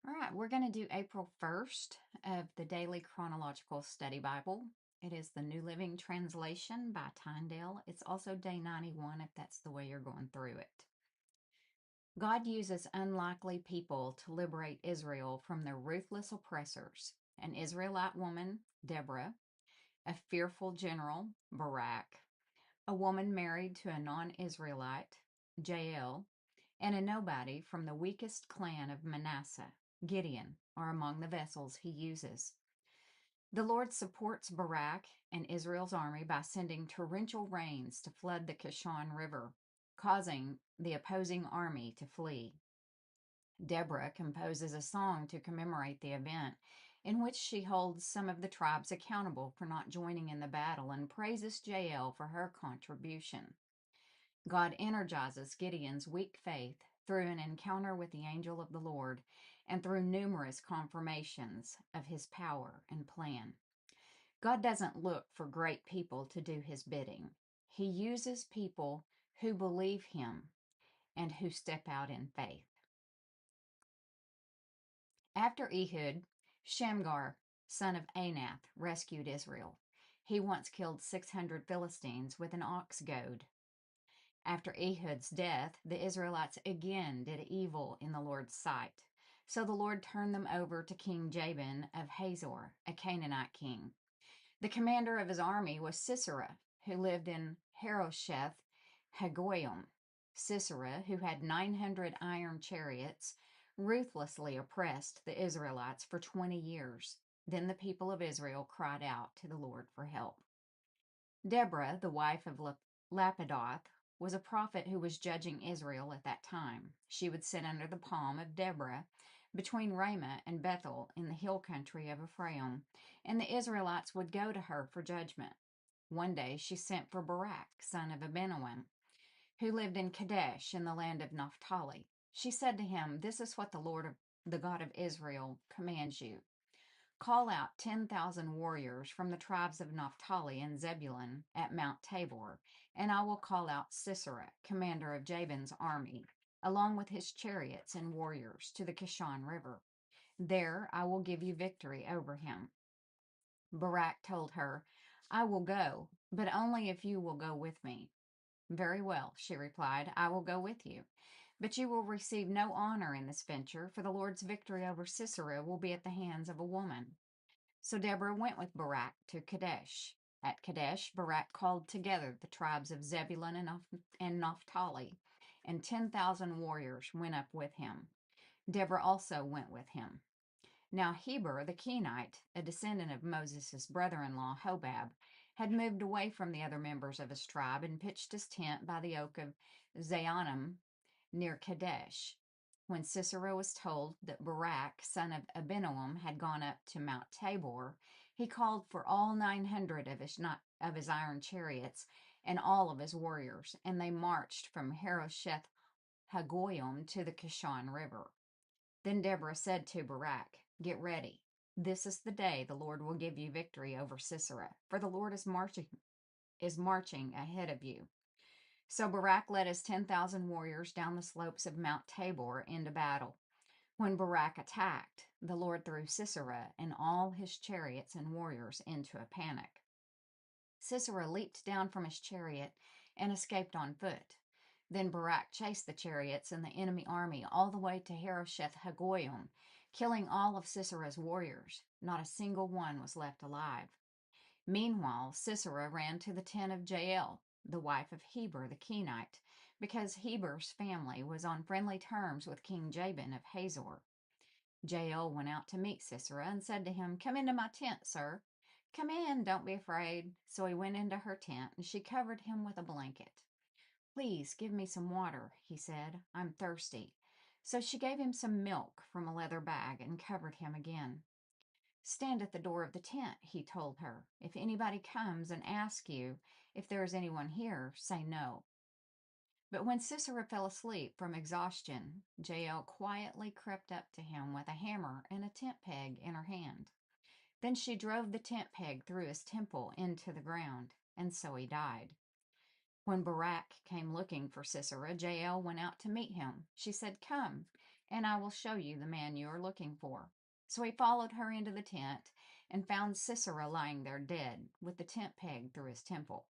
All right, we're going to do April 1st of the Daily Chronological Study Bible. It is the New Living Translation by Tyndale. It's also day 91 if that's the way you're going through it. God uses unlikely people to liberate Israel from their ruthless oppressors. An Israelite woman, Deborah, a fearful general, Barak, a woman married to a non-Israelite, Jael, and a nobody from the weakest clan of Manasseh, Gideon, are among the vessels he uses. The Lord supports Barak and Israel's army by sending torrential rains to flood the Kishon River, causing the opposing army to flee. Deborah composes a song to commemorate the event, in which she holds some of the tribes accountable for not joining in the battle and praises Jael for her contribution. God energizes Gideon's weak faith through an encounter with the angel of the Lord and through numerous confirmations of his power and plan. God doesn't look for great people to do his bidding. He uses people who believe him and who step out in faith. After Ehud, Shamgar, son of Anath, rescued Israel. He once killed 600 Philistines with an ox goad. After Ehud's death, the Israelites again did evil in the Lord's sight. So the Lord turned them over to King Jabin of Hazor, a Canaanite king. The commander of his army was Sisera, who lived in Harosheth Hagoyim. Sisera, who had 900 iron chariots, ruthlessly oppressed the Israelites for 20 years. Then the people of Israel cried out to the Lord for help. Deborah, the wife of Lapidoth, was a prophet who was judging Israel at that time. She would sit under the palm of Deborah between Ramah and Bethel in the hill country of Ephraim, and the Israelites would go to her for judgment. One day she sent for Barak, son of Abinoam, who lived in Kadesh in the land of Naphtali. She said to him, "This is what the Lord, the God of Israel, commands you. Call out 10,000 warriors from the tribes of Naphtali and Zebulun at Mount Tabor, and I will call out Sisera, commander of Jabin's army, along with his chariots and warriors, to the Kishon River. There I will give you victory over him." Barak told her, "I will go, but only if you will go with me." "Very well," she replied, "I will go with you. But you will receive no honor in this venture, for the Lord's victory over Sisera will be at the hands of a woman." So Deborah went with Barak to Kadesh. At Kadesh, Barak called together the tribes of Zebulun and Naphtali, and 10,000 warriors went up with him. Deborah also went with him. Now Heber the Kenite, a descendant of Moses' brother-in-law Hobab, had moved away from the other members of his tribe and pitched his tent by the oak of Zaanannim near Kadesh. When Sisera was told that Barak, son of Abinoam, had gone up to Mount Tabor, he called for all 900 of his iron chariots and all of his warriors, and they marched from Harosheth Hagoyim to the Kishon River. Then Deborah said to Barak, "Get ready. This is the day the Lord will give you victory over Sisera, for the Lord is marching ahead of you." So Barak led his 10,000 warriors down the slopes of Mount Tabor into battle. When Barak attacked, the Lord threw Sisera and all his chariots and warriors into a panic. Sisera leaped down from his chariot and escaped on foot. Then Barak chased the chariots and the enemy army all the way to Harosheth Hagoyim, killing all of Sisera's warriors. Not a single one was left alive. Meanwhile, Sisera ran to the tent of Jael, the wife of Heber the Kenite, because Heber's family was on friendly terms with King Jabin of Hazor. Jael went out to meet Sisera and said to him, "Come into my tent, sir." "Come in, don't be afraid." So he went into her tent, and she covered him with a blanket. "Please give me some water," he said. "I'm thirsty." So she gave him some milk from a leather bag and covered him again. "Stand at the door of the tent," he told her. "If anybody comes and asks you if there is anyone here, say no." But when Sisera fell asleep from exhaustion, Jael quietly crept up to him with a hammer and a tent peg in her hand. Then she drove the tent peg through his temple into the ground, and so he died. When Barak came looking for Sisera, Jael went out to meet him. She said, "Come, and I will show you the man you are looking for." So he followed her into the tent and found Sisera lying there dead, with the tent peg through his temple.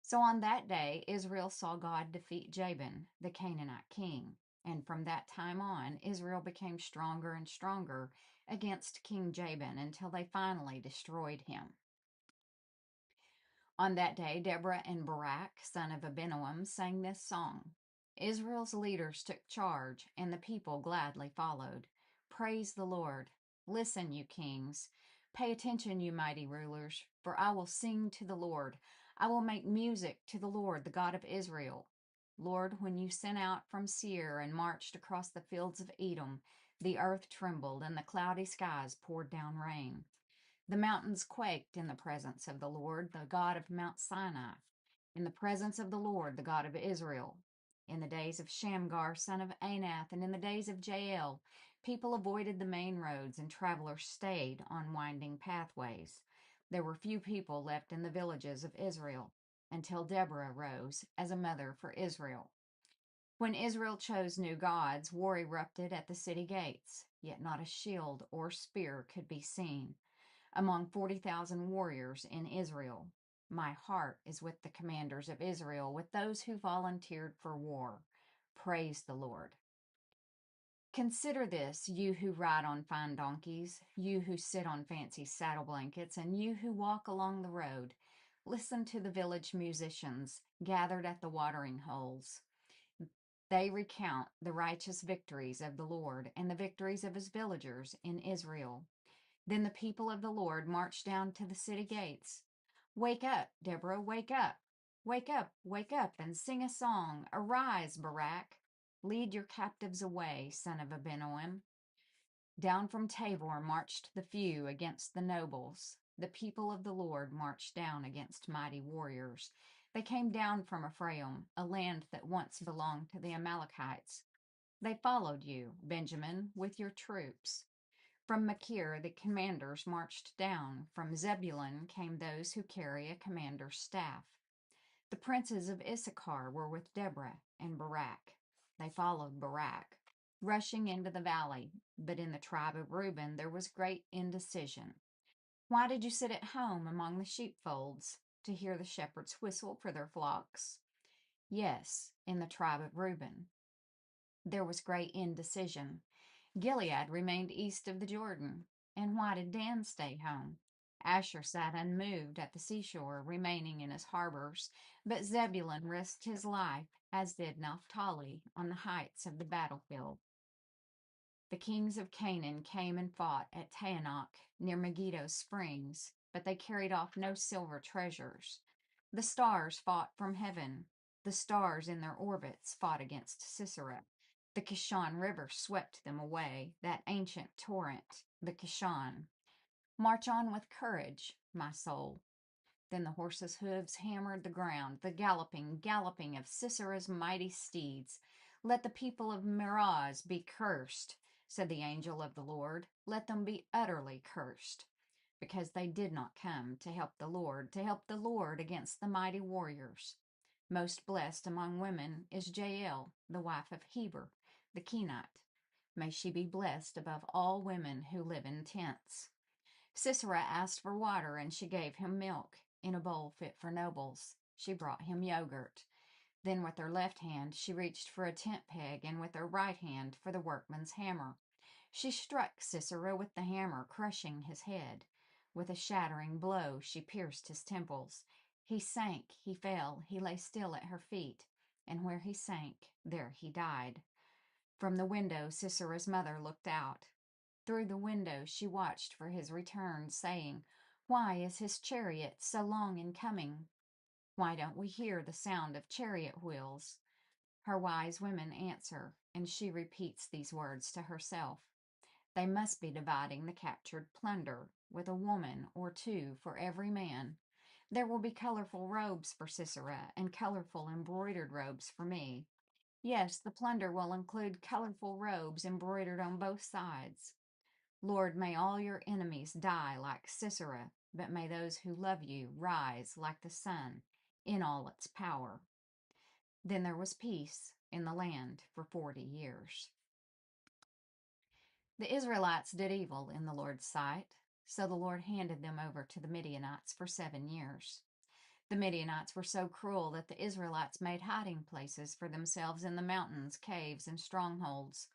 So on that day, Israel saw God defeat Jabin, the Canaanite king. And from that time on, Israel became stronger and stronger against King Jabin until they finally destroyed him. On that day, Deborah and Barak, son of Abinoam, sang this song. Israel's leaders took charge, and the people gladly followed. Praise the Lord. Listen, you kings. Pay attention, you mighty rulers, for I will sing to the Lord. I will make music to the Lord, the God of Israel. Lord, when you sent out from Seir and marched across the fields of Edom, the earth trembled and the cloudy skies poured down rain. The mountains quaked in the presence of the Lord, the God of Mount Sinai, in the presence of the Lord, the God of Israel. In the days of Shamgar, son of Anath, and in the days of Jael, people avoided the main roads and travelers stayed on winding pathways. There were few people left in the villages of Israel until Deborah rose as a mother for Israel. When Israel chose new gods, war erupted at the city gates, yet not a shield or spear could be seen among 40,000 warriors in Israel. My heart is with the commanders of Israel, with those who volunteered for war. Praise the Lord. Consider this, you who ride on fine donkeys, you who sit on fancy saddle blankets, and you who walk along the road. Listen to the village musicians gathered at the watering holes. They recount the righteous victories of the Lord and the victories of his villagers in Israel. Then the people of the Lord marched down to the city gates. Wake up, Deborah, wake up. Wake up, and sing a song. Arise, Barak. Lead your captives away, son of Abinoam. Down from Tabor marched the few against the nobles. The people of the Lord marched down against mighty warriors. They came down from Ephraim, a land that once belonged to the Amalekites. They followed you, Benjamin, with your troops. From Machir, the commanders marched down. From Zebulun came those who carry a commander's staff. The princes of Issachar were with Deborah and Barak. They followed Barak, rushing into the valley. But in the tribe of Reuben there was great indecision. Why did you sit at home among the sheepfolds to hear the shepherds whistle for their flocks? Yes, in the tribe of Reuben there was great indecision. Gilead remained east of the Jordan. And why did Dan stay home? Asher sat unmoved at the seashore, remaining in his harbors, but Zebulun risked his life, as did Naphtali, on the heights of the battlefield. The kings of Canaan came and fought at Taanach, near Megiddo springs, but they carried off no silver treasures. The stars fought from heaven. The stars in their orbits fought against Sisera. The Kishon River swept them away, that ancient torrent, the Kishon. March on with courage, my soul. Then the horses' hooves hammered the ground, the galloping of Sisera's mighty steeds. Let the people of Meroz be cursed, said the angel of the Lord. Let them be utterly cursed, because they did not come to help the Lord against the mighty warriors. Most blessed among women is Jael, the wife of Heber, the Kenite. May she be blessed above all women who live in tents. Sisera asked for water, and she gave him milk in a bowl fit for nobles. She brought him yogurt. Then with her left hand she reached for a tent peg, and with her right hand for the workman's hammer. She struck Sisera with the hammer, crushing his head. With a shattering blow she pierced his temples. He sank, he fell, he lay still at her feet, and where he sank, there he died. From the window Sisera's mother looked out. Through the window she watched for his return, saying, "Why is his chariot so long in coming? Why don't we hear the sound of chariot wheels?" Her wise women answer, and she repeats these words to herself. They must be dividing the captured plunder, with a woman or two for every man. There will be colorful robes for Sisera, and colorful embroidered robes for me. Yes, the plunder will include colorful robes embroidered on both sides. Lord, may all your enemies die like Sisera, but may those who love you rise like the sun in all its power. Then there was peace in the land for 40 years. The Israelites did evil in the Lord's sight, so the Lord handed them over to the Midianites for 7 years. The Midianites were so cruel that the Israelites made hiding places for themselves in the mountains, caves, and strongholds.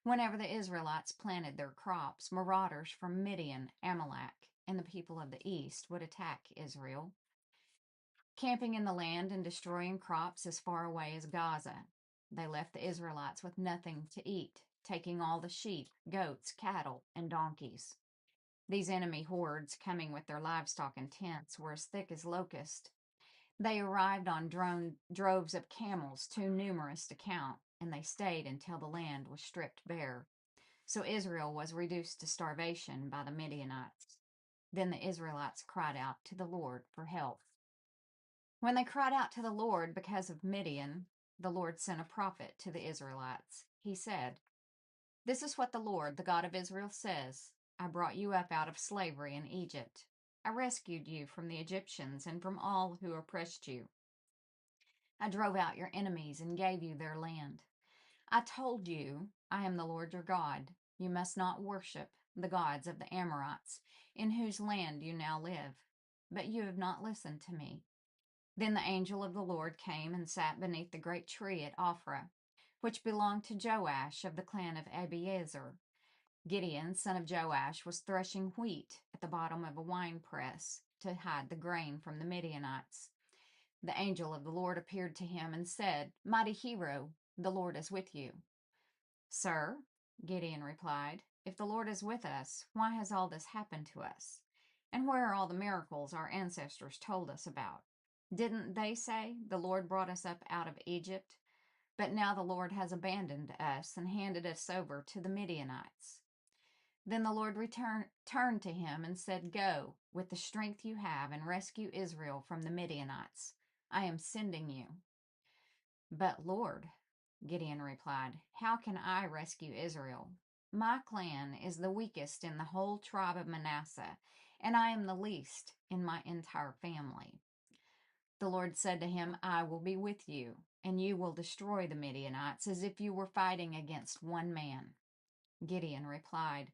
Whenever the Israelites planted their crops, marauders from Midian, Amalek, and the people of the east would attack Israel, camping in the land and destroying crops as far away as Gaza. They left the Israelites with nothing to eat, taking all the sheep, goats, cattle, and donkeys. These enemy hordes, coming with their livestock and tents, were as thick as locusts. They arrived on droves of camels, too numerous to count, and they stayed until the land was stripped bare. So Israel was reduced to starvation by the Midianites. Then the Israelites cried out to the Lord for help. When they cried out to the Lord because of Midian, the Lord sent a prophet to the Israelites. He said, "This is what the Lord, the God of Israel, says. I brought you up out of slavery in Egypt. I rescued you from the Egyptians and from all who oppressed you. I drove out your enemies and gave you their land. I told you, I am the Lord your God. You must not worship the gods of the Amorites, in whose land you now live. But you have not listened to me." Then the angel of the Lord came and sat beneath the great tree at Ophrah, which belonged to Joash of the clan of Abiezer. Gideon, son of Joash, was threshing wheat at the bottom of a winepress to hide the grain from the Midianites. The angel of the Lord appeared to him and said, "Mighty hero, the Lord is with you." "Sir," Gideon replied, "if the Lord is with us, why has all this happened to us? And where are all the miracles our ancestors told us about? Didn't they say, 'The Lord brought us up out of Egypt'? But now the Lord has abandoned us and handed us over to the Midianites." Then the Lord turned to him and said, "Go, with the strength you have, and rescue Israel from the Midianites. I am sending you." "But Lord," Gideon replied, "how can I rescue Israel? My clan is the weakest in the whole tribe of Manasseh, and I am the least in my entire family." The Lord said to him, "I will be with you, and you will destroy the Midianites as if you were fighting against one man." Gideon replied,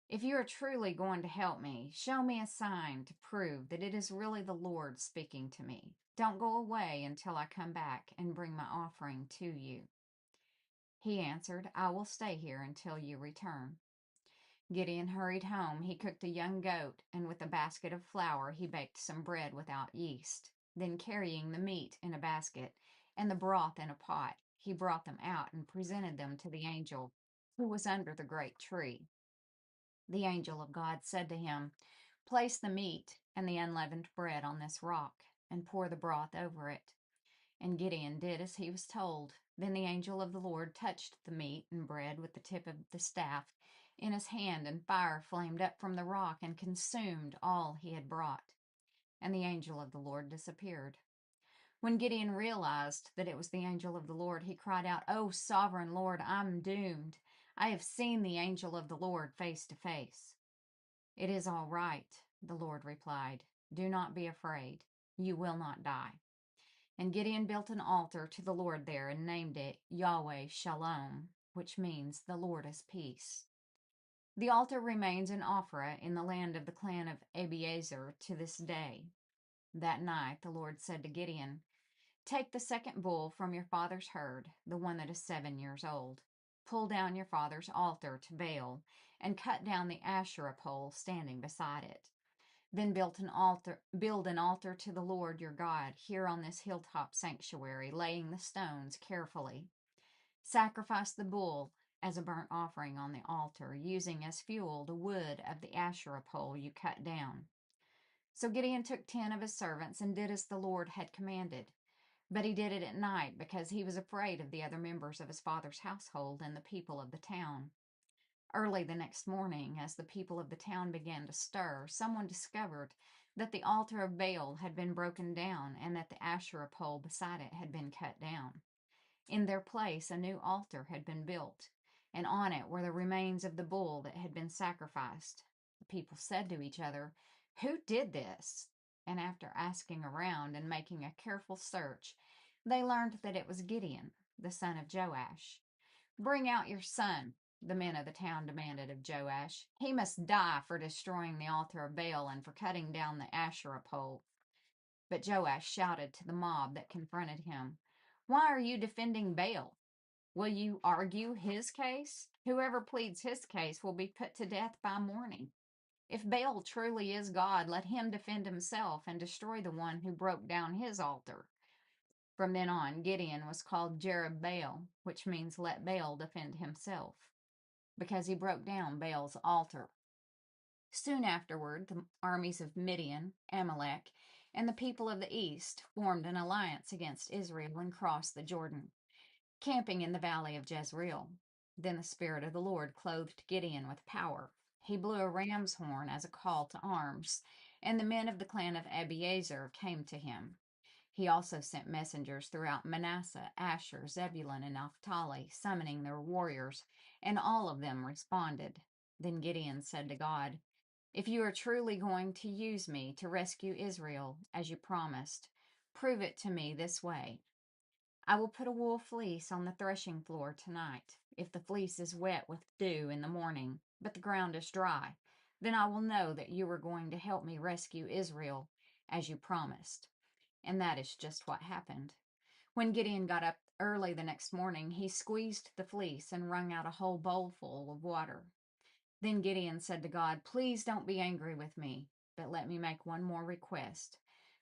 "If you are truly going to help me, show me a sign to prove that it is really the Lord speaking to me. Don't go away until I come back and bring my offering to you." He answered, "I will stay here until you return." Gideon hurried home. He cooked a young goat, and with a basket of flour, he baked some bread without yeast. Then, carrying the meat in a basket and the broth in a pot, he brought them out and presented them to the angel who was under the great tree. The angel of God said to him, "Place the meat and the unleavened bread on this rock, and pour the broth over it." And Gideon did as he was told. Then the angel of the Lord touched the meat and bread with the tip of the staff in his hand, and fire flamed up from the rock and consumed all he had brought. And the angel of the Lord disappeared. When Gideon realized that it was the angel of the Lord, he cried out, "Oh, sovereign Lord, I'm doomed. I have seen the angel of the Lord face to face." "It is all right," the Lord replied. "Do not be afraid. You will not die." And Gideon built an altar to the Lord there and named it Yahweh Shalom, which means "the Lord is peace." The altar remains in Ophrah in the land of the clan of Abiezer to this day. That night the Lord said to Gideon, "Take the second bull from your father's herd, the one that is 7 years old. Pull down your father's altar to Baal and cut down the Asherah pole standing beside it. Then build an altar to the Lord your God here on this hilltop sanctuary, laying the stones carefully. Sacrifice the bull as a burnt offering on the altar, using as fuel the wood of the Asherah pole you cut down." So Gideon took 10 of his servants and did as the Lord had commanded. But he did it at night because he was afraid of the other members of his father's household and the people of the town. Early the next morning, as the people of the town began to stir, someone discovered that the altar of Baal had been broken down and that the Asherah pole beside it had been cut down. In their place, a new altar had been built, and on it were the remains of the bull that had been sacrificed. The people said to each other, "Who did this?" And after asking around and making a careful search, they learned that it was Gideon, the son of Joash. "Bring out your son," the men of the town demanded of Joash. "He must die for destroying the altar of Baal and for cutting down the Asherah pole." But Joash shouted to the mob that confronted him, "Why are you defending Baal? Will you argue his case? Whoever pleads his case will be put to death by morning. If Baal truly is God, let him defend himself and destroy the one who broke down his altar." From then on, Gideon was called Jerubbaal, which means "let Baal defend himself," because he broke down Baal's altar. Soon afterward, the armies of Midian, Amalek, and the people of the east formed an alliance against Israel and crossed the Jordan, camping in the valley of Jezreel. Then the Spirit of the Lord clothed Gideon with power. He blew a ram's horn as a call to arms, and the men of the clan of Abiezer came to him. He also sent messengers throughout Manasseh, Asher, Zebulun, and Naphtali, summoning their warriors, and all of them responded. Then Gideon said to God, "If you are truly going to use me to rescue Israel, as you promised, prove it to me this way. I will put a wool fleece on the threshing floor tonight. If the fleece is wet with dew in the morning, but the ground is dry, then I will know that you are going to help me rescue Israel, as you promised." And that is just what happened. When Gideon got up early the next morning, he squeezed the fleece and wrung out a whole bowlful of water. Then Gideon said to God, "Please don't be angry with me, but let me make one more request.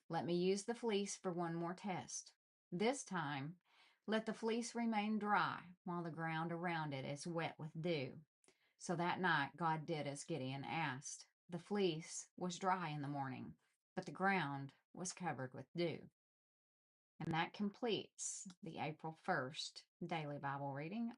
Let me use the fleece for one more test. This time, let the fleece remain dry while the ground around it is wet with dew." So that night, God did as Gideon asked. The fleece was dry in the morning, but the ground was covered with dew. And that completes the April 1st daily Bible reading.